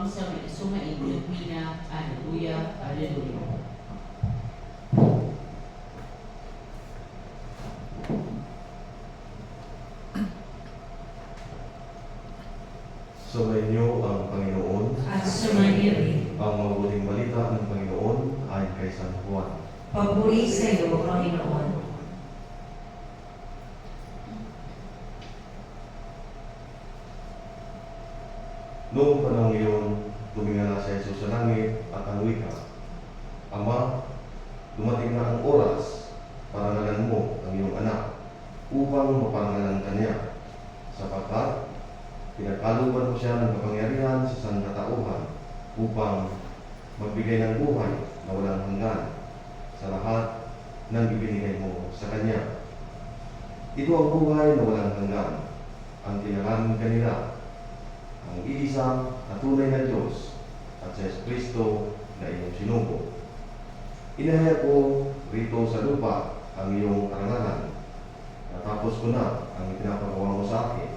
upang sumain Ludmina. Alleluia, Alleluia. Sumainyo ang Panginoon At sumainyo rin. ang mabuting balita ng Panginoon ayon kay San Juan. Papuri sa iyo, Panginoon. Noong panahon iyon, tumingala si Jesus sa langit at ang wika, Ama, dumating na ang oras para ngalan mo ang iyong anak upang maparangalan ka niya, sapagkat pinagkalooban mo siya ng kapangyarihan sa sangkatauhan upang magbigay ng buhay na walang hanggan sa lahat ng ibinigay mo sa Kanya. Ito ang buhay na walang hanggan, ang tinalanin kanila, ang iisang at tunay na Diyos at sa Kristo na iyong sinugo. Inahaya ko rito sa lupa ang iyong karangalan. Natapos ko na ang ipinapagawa mo sa akin.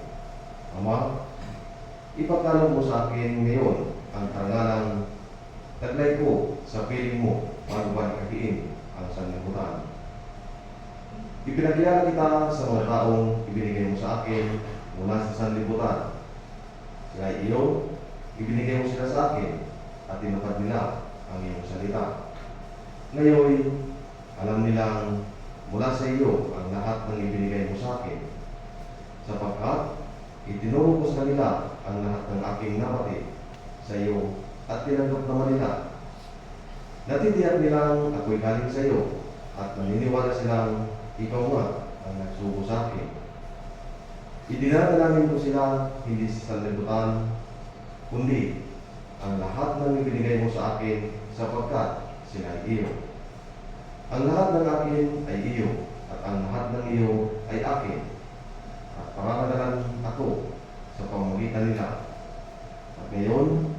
Ama, ipagkaloob mo sa akin ngayon ang karangalang taglay ko sa piling mo bago ba nakakiin ang sanlibutan. Ipinagkilala kita sa mga taong ibinigay mo sa akin mula sa sanlibutan. Sila iyo, ibinigay mo sila sa akin at tinupad nila ang iyong salita. Ngayon, alam nilang mula sa iyo ang lahat ng ibinigay mo sa akin, sapagkat itinuro ko sa kanila ang lahat ng aking napatid sa iyo at tinanggap naman nila. Natitiyak nilang ako'y galing sa iyo at naniniwala silang ikaw nga ang nagsugo sa akin. Idinadalangin ko sila hindi sa sanlibutan, kundi ang lahat ng ibinigay mo sa akin sapagkat sila ay iyo. Ang lahat ng akin ay iyo at ang lahat ng iyo ay akin. At parangalanan ako sa pamamagitan nila. At ngayon,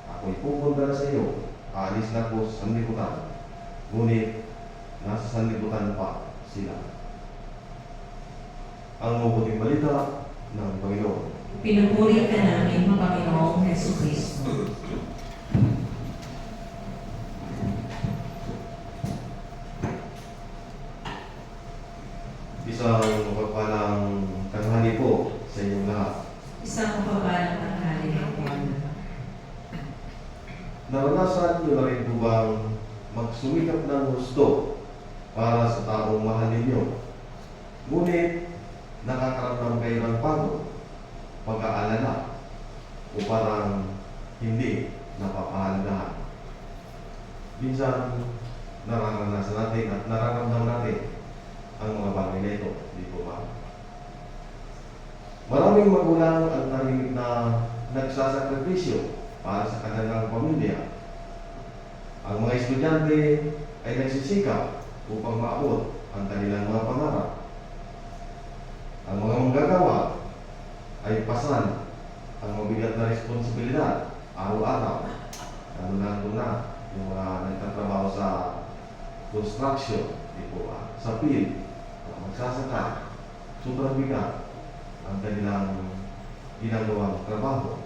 ako'y pupunta na sa iyo. Aalis na ako sa sanlibutan. Ngunit, nasa sanlibutan pa sila. Ang mabuting balita ng Panginoon. Pinupuri ka namin, Panginoong Jesucristo. Isang mapagpalang tanghali po sa inyong lahat. Isang kapabalang tanghali ng Juan. Naranasan niyo na rin po bang magsumikap ng gusto para sa taong mahal ninyo? Ngunit, nakakaramdam kayo ng pagod, pag-aalala, o parang hindi napapahalagahan. Minsan, nararanasan natin at nararamdaman natin ang mga bagay na ito, di po ba? Maraming magulang ang tahimik na nagsasakripisyo para sa kanilang pamilya. Ang mga estudyante ay nagsisikap upang maabot ang kanilang mga pangarap. Ang mga manggagawa ay pasan ang mabigat na responsibilidad araw-araw. Lalo na yung mga nagtatrabaho sa construction, di po ba? Sa field, magsasaka, sobrang bigat ang kanilang ginagawang trabaho.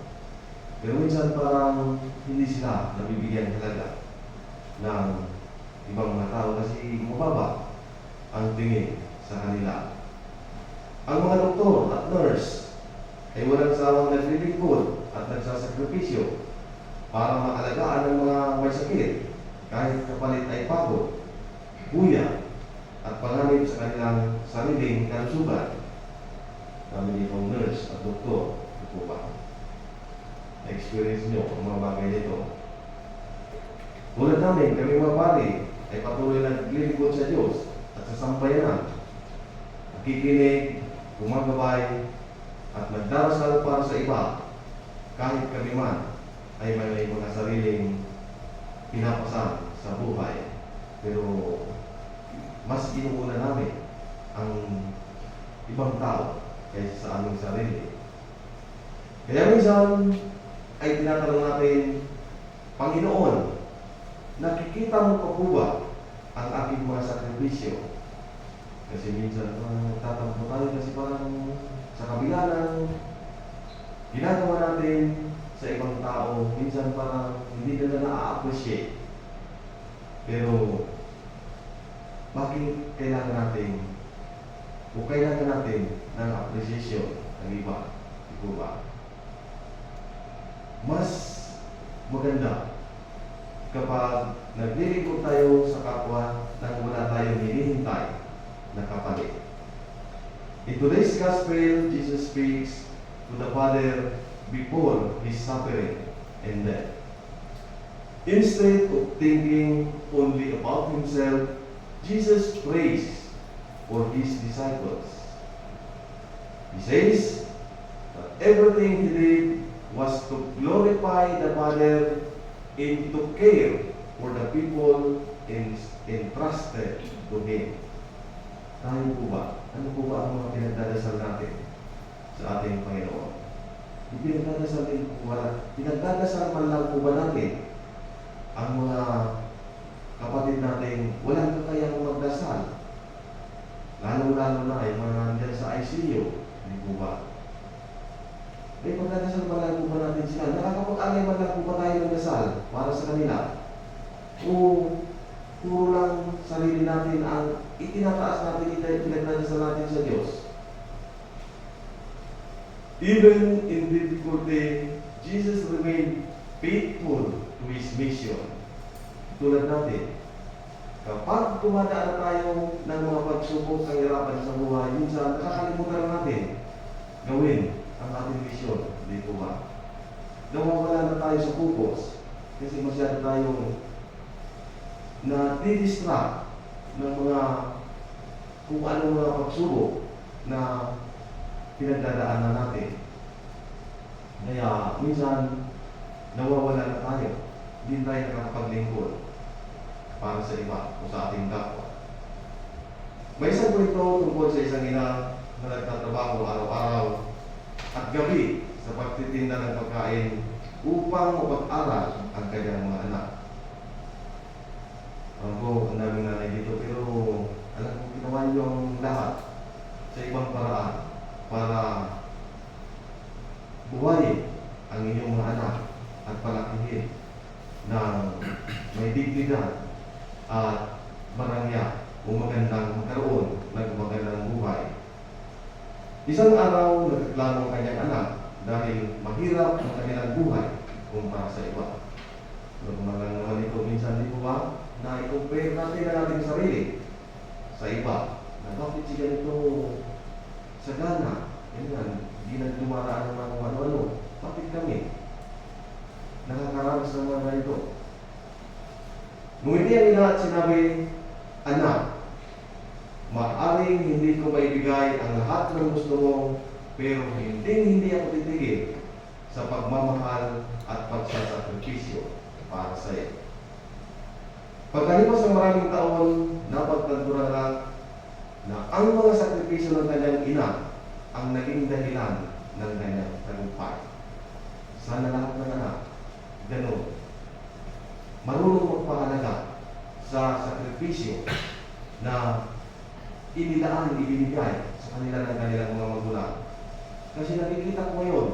Pero minsan parang hindi sila nabibigyan halaga ng ibang mga tao kasi mababa ang tingin sa kanila. Ang mga doktor at nurse ay walang sawang naglilingkod at nagsasakripisyo para maalagaan ang mga may sakit kahit kapalit ay pagod, buya at panganib sa kanilang sariling kalusugan. Kami ditong nurse at doktor, ito ba? Na-experience nyo ang mga bagay nito. Tulad namin, kami mga pari ay patuloy na naglilingkod sa Diyos at sa sambayanan. Nakikinig, gumagabay, at nagdarasal para sa iba, kahit kami man ay may mga sariling pinapasan sa buhay. Pero mas inuuna namin ang ibang tao kaysa sa aming sarili. Kaya minsan ay tinatanong natin, Panginoon, nakikita mo pa po ba ang aking mga sakripisyo? Kasi minsan tatampo tayo kasi parang sa kabila ng ginagawa natin sa ibang tao, minsan parang hindi nila na-appreciate. Pero, bakit kailangan natin ng appreciation ng iba? Di ba? Mas maganda kapag naglilingkod tayo sa kapwa nang wala tayong hinihintay na kapalit. In today's Gospel, Jesus speaks to the Father before His suffering and death. Instead of thinking only about Himself, Jesus prays for His disciples. He says that everything He did was to glorify the Father and to care for the people entrusted to Him. Tayo po ba? Ano po ba ang mga pinagdadasal natin sa ating Panginoon? Pinagdadasal man lang po ba natin ang mga kapatid natin walang kakayang magdasal? Lalo-lalo na ay mga nandyan sa ICU. Hindi po ba? May pagdadasal man lang po ba natin sila? Nakakapag-alay man lang po ba tayo ng dasal para sa kanila? O puro lang sarili natin ang itinataas natin, pinagdadasal natin sa Diyos? Even in difficulty, Jesus remained faithful to His mission. Tulad natin, kapag tumadaan tayo ng mga pagsubok, kahirapan sa buhay, minsan nakakalimutan natin gawin ang ating mission. Hindi po ba? Nawawala na tayo sa focus kasi masyado tayong na-distract ng mga kung anong mga pagsubok na pinagdadaanan natin. Kaya minsan nawawala na tayo. Hindi tayo nakakapaglingkod para sa iba o sa ating kapwa. May isang kwento tungkol sa isang ina na nagtatrabaho araw-araw at gabi sa pagtitinda ng pagkain upang mapag-aral ang kanyang mga anak. Alam ko, ang daming nanay dito, pero alam ko, ginawa niyo ang lahat sa ibang paraan para buhayin ang inyong mga anak at palakihin na may dignidad at marangya o magandang magkaroon ng magandang buhay. Isang araw, nagreklamo ang kanyang anak dahil mahirap ang kanilang buhay kumpara sa iba. Normal lang naman ito minsan, di po ba? Na i-compare natin ang ating sarili sa iba. Na bakit si ganito sagana? Yan, hindi na dumaraan ng mga ano-ano. Bakit kami nakakaranas ng mga ito? Ngumiti ang ina at sinabi, anak, maaring hindi ko maibigay ang lahat ng gusto mo, pero hindi ako titigil sa pagmamahal at pagsasakripisyo para sa iyo. Pagkalipas ng maraming taon, napagtanturan lang na ang mga sakripisyo ng kanyang ina ang naging dahilan ng kanyang tagumpay. Sana lahat ng anak, gano'n, marunong magpahalaga sa sakripisyo na ibinigay sa kanila ng kanilang mga magulang. Kasi nakikita ko ngayon,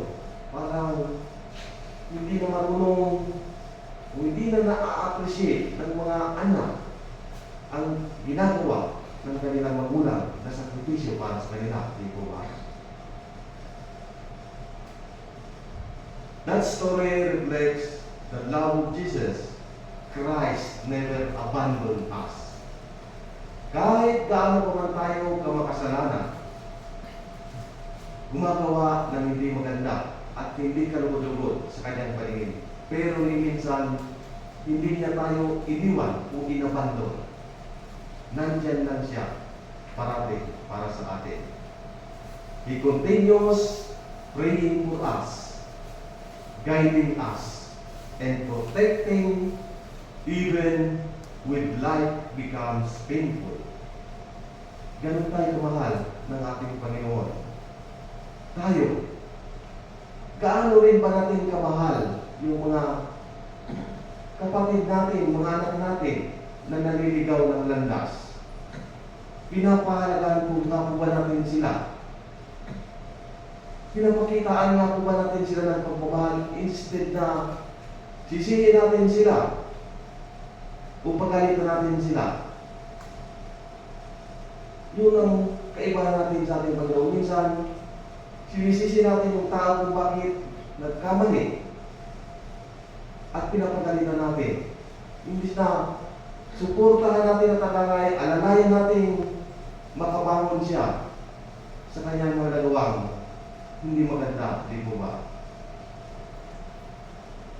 parang hindi na marunong o hindi na na-appreciate ng mga anak ang ginagawa ng kanilang magulang na sakripisyo para sa kanila. Di po ba? That story reflects the love of Jesus. Christ never abandoned us. Kahit gaano pa man tayo kamakasalanan, gumagawa ng hindi maganda at hindi kalugod-lugod sa kanyang paningin. Pero minsan, hindi niya tayo iniwan o inabandon. Nandyan lang siya parating para sa atin. He continues praying for us, guiding us, and protecting even when life becomes painful. Ganun tayo kamahal ng ating Panginoon. Tayo, gaano rin ba natin kamahal yung mga kapatid natin, mga anak natin na naliligaw ng landas? Pinapahalagaan po ba natin sila? Pinapakitaan nga po ba natin sila ng pagmamahal instead na sisihin natin sila o pagalitan natin sila? Yun ang kaibahan natin sa ating Panginoon. Minsan, sinisisi natin yung tao kung bakit nagkamali at pinapagalitan natin. Imbis na suportahan natin at alalayan natin makabangon siya sa kanyang mga nagawang hindi maganda, di mo ba?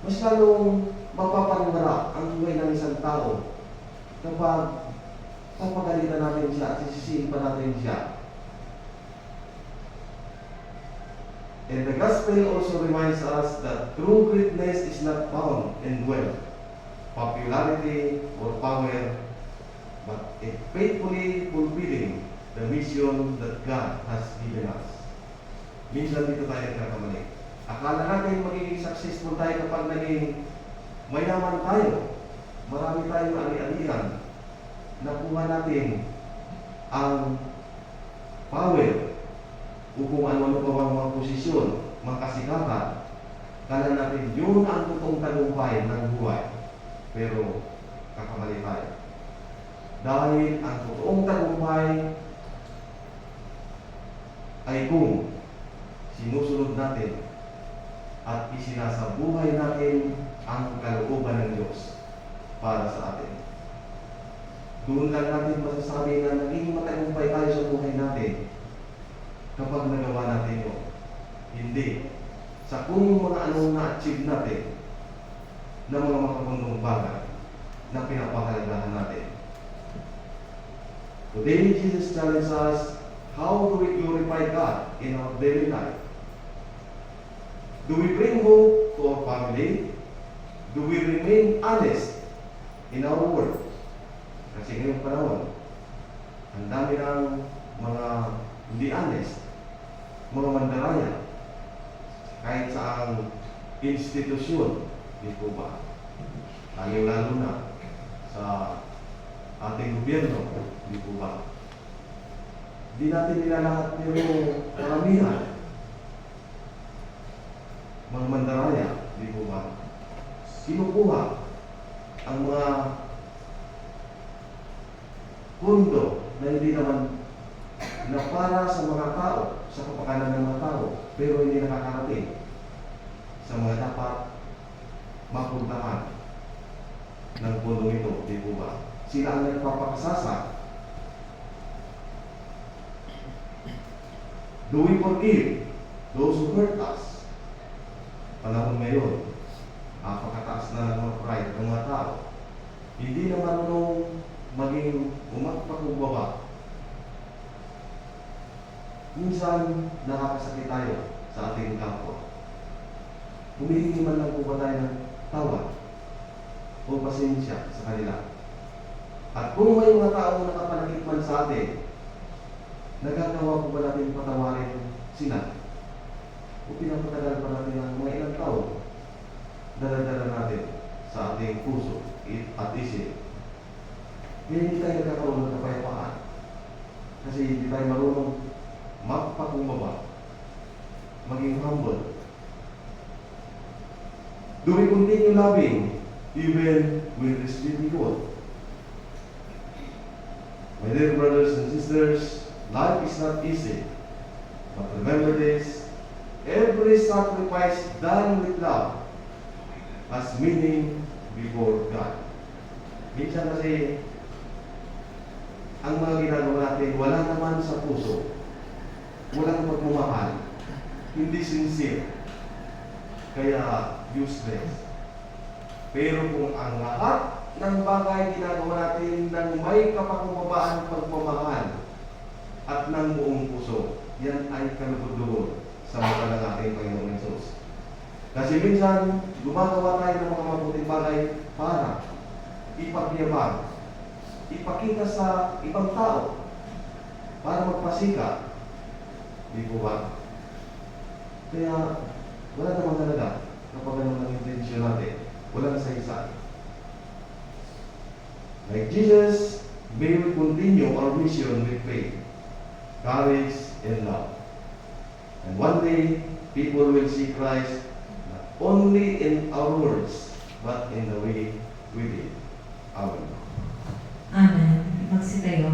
Mas lalong mapapanwara ang buhay ng isang tao kapag papagalitan natin siya at sisisihin pa natin siya. And the gospel also reminds us that true greatness is not found in wealth, popularity, or power, but in faithfully fulfilling the mission that God has given us. Minsan dito tayo nagkakamali. Akala natin magiging successful tayo kapag naging mayaman tayo. Marami tayong ali-alian. Nakuha natin ang power o kung ano-ano pa bang mga posisyon, mga kasikatan. Kala natin yun ang totoong tagumpay ng buhay. Pero kakamali tayo. Dahil ang totoong tagumpay ay kung sinusunod natin at isinasabuhay natin ang kalooban ng Diyos para sa atin. Doon lang natin masasabi na naging matagumpay tayo sa buhay natin kapag nagawa natin yun. Hindi. Sa kung mga anong na-achieve natin na mga makabundong bagay na pinapahalagahan natin. Today, Jesus challenges us, how do we glorify God in our daily life? Do we bring hope to our family? Do we remain honest in our work? Kasi ngayong panahon, ang dami ng mga hindi honest, mga mandaraya, kahit sa ang institusyon, di po ba? Lalo na sa ating gobyerno, di po ba? Di natin nilalahat pero karamihan, mga mandaraya, di po ba? Kinukuha ang mga pundo na hindi naman na para sa mga tao, sa kapakanan ng mga tao, pero hindi nakakarating sa mga dapat mapuntahan ng pundo ito, di po ba? Sila ang nagpapakasasa. Do we forgive those who hurt us? Panahon ngayon, pagkataas na ng mga pride ng mga tao, hindi na marunong maging umagpakumbaba. Minsan, nakakasakit tayo sa ating kapwa. Humihingi man lang po ba tayo ng tawad o pasensya sa kanila. At kung may mga taong nakapalagit man sa atin, nagagawa po ba natin patawarin sila? O pinapatagal pa natin ang mga ilang taon, dala-dala natin sa ating puso at isip. Kaya hindi tayo nagkakaroon ng kapayapaan. Kasi hindi tayo marunong magpakumbaba, maging humble. Do we continue loving even when it is difficult? My dear brothers and sisters, life is not easy. But remember this, every sacrifice done with love has meaning before God. Minsan kasi, ang mga ginagawa natin, wala naman sa puso. Walang pagmamahal. Hindi sincere. Kaya useless. Pero kung ang lahat ng bagay ginagawa natin ng may kapakumbabaan pagmamahal at ng buong puso, yan ay kalugod-lugod sa mata ng ating Panginoong Hesus. Kasi minsan, gumagawa tayo ng mga mabuting bagay para ipagyabang, ipakita sa ibang tao, para magpasika. Di po ba? Kaya, wala namang talaga kapag ano ng intensyon natin. Walang saysay. Like Jesus, may we continue our mission with faith, courage, and love. And one day, people will see Christ not only in our words, but in the way we live. Amen. Amen. Magsitayo.